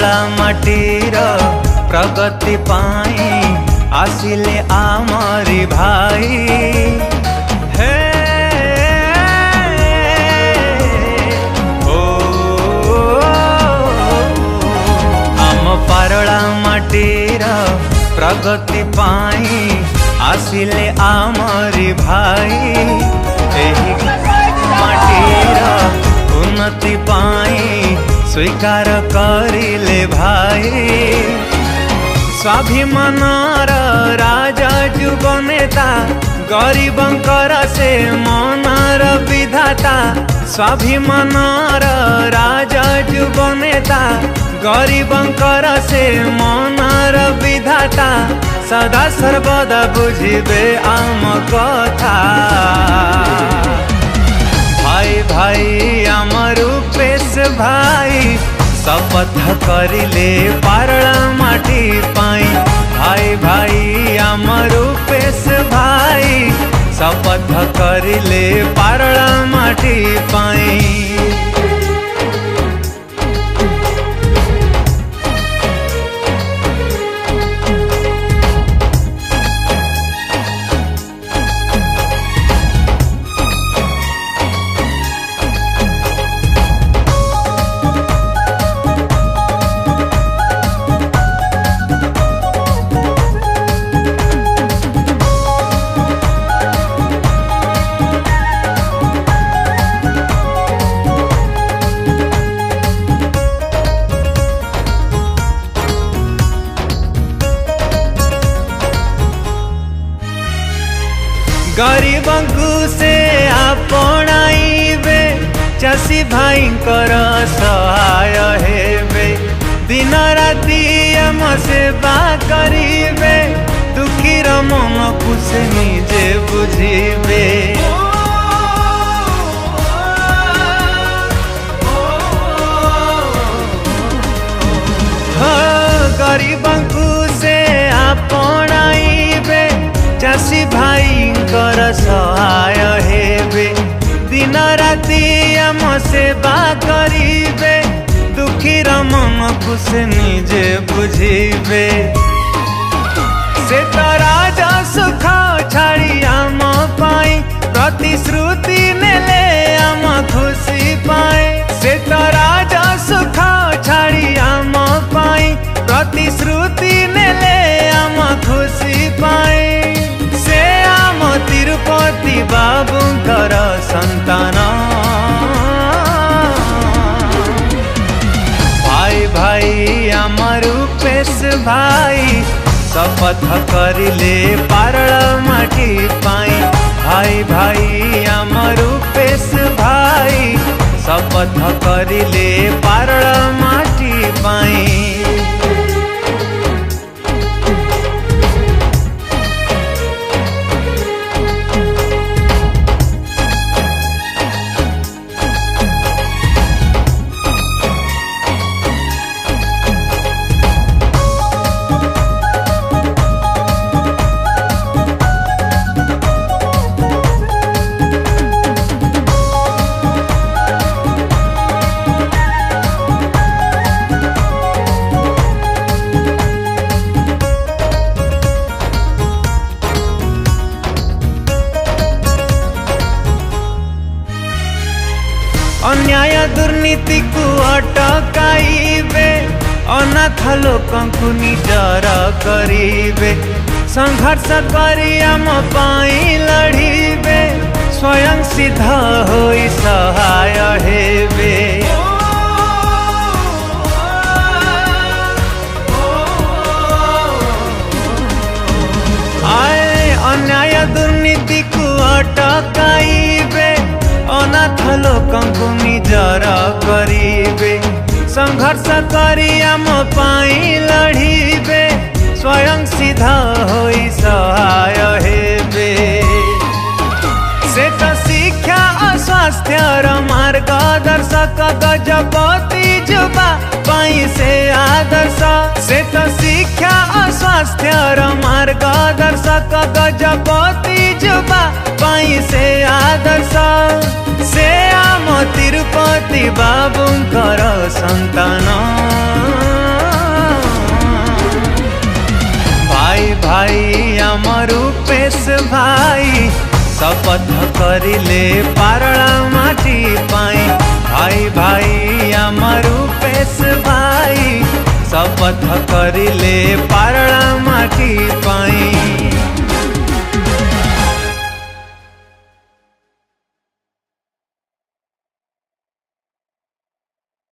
पारला माटीर प्रगति पाई आसिले आमरी भाई। हे ओ आम पारला माटीर प्रगति पाई आसिले आमरी भाई। एही माटीर उन्नति पाई स्वीकार करिले भाई। स्वाभिमानर राजा युव नेता गरीबंकर से मनर विधाता। स्वाभिमानर राजा युव नेता गरीबंकर से मनर विधाता। सदा सर्वदा बुझिबे आम कथा। भाई भाई आमर रूपेश भाई शपथ करिले पारला माटी पाई। भाई भाई आमर रूपेश भाई शपथ करिले पारला माटी पाई। गरीबंकु से आपणाइबे चाषी भाईंकर सहाय हेबे। दिन राति आम सेवा करिबे दुखीर मन को से निजे बुझिबे। गरीबंकु से आपणाइबे चाषी भाईंकर सहाय हेबे। दिन राति आम सेवा करिबे दुखीर मन को से निजे बुझिबे। से तो राजा सुख छाड़ी आम पाई प्रतिश्रुति नेले आम खुशी पाए। से तो राजा सुख छाड़ी आम पाई प्रतिश्रुति नेले आम खुशी पाए। से आम तिरुपति बाबूंकर संतान। भाई भाई आमर रूपेश भाई शपथ करिले पारला माटी पाई। भाई भाई आमर रूपेश भाई शपथ करिले पारला माटी पाई। अन्याय दुर्नीति को अटकाइबे अनाथ लोकंकु निजर करिबे। संघर्ष करी आम पाई लड़िबे स्वयं सिद्ध होई सहाय हेबे। आए अन्याय दुर्नीति को अटकाइबे अनाथ लोकंकु निजर करिबे। संघर्ष करी आम पाई लड़िबे स्वयं सिद्ध होई सहाय हेबे। से तो शिक्षा स्वास्थ्यर मार्गदर्शक गजपति युवा पाई से आदर्श। से तो शिक्षा स्वास्थ्यर मार्गदर्शक गजपति युवा पाई से आदर्श। से आम तिरुपति बाबूंकर संतान। शपथ करिले पारला माटी पाई भाई भाई आमर रूपेश भाई शपथ करिले पारला माटी पाई।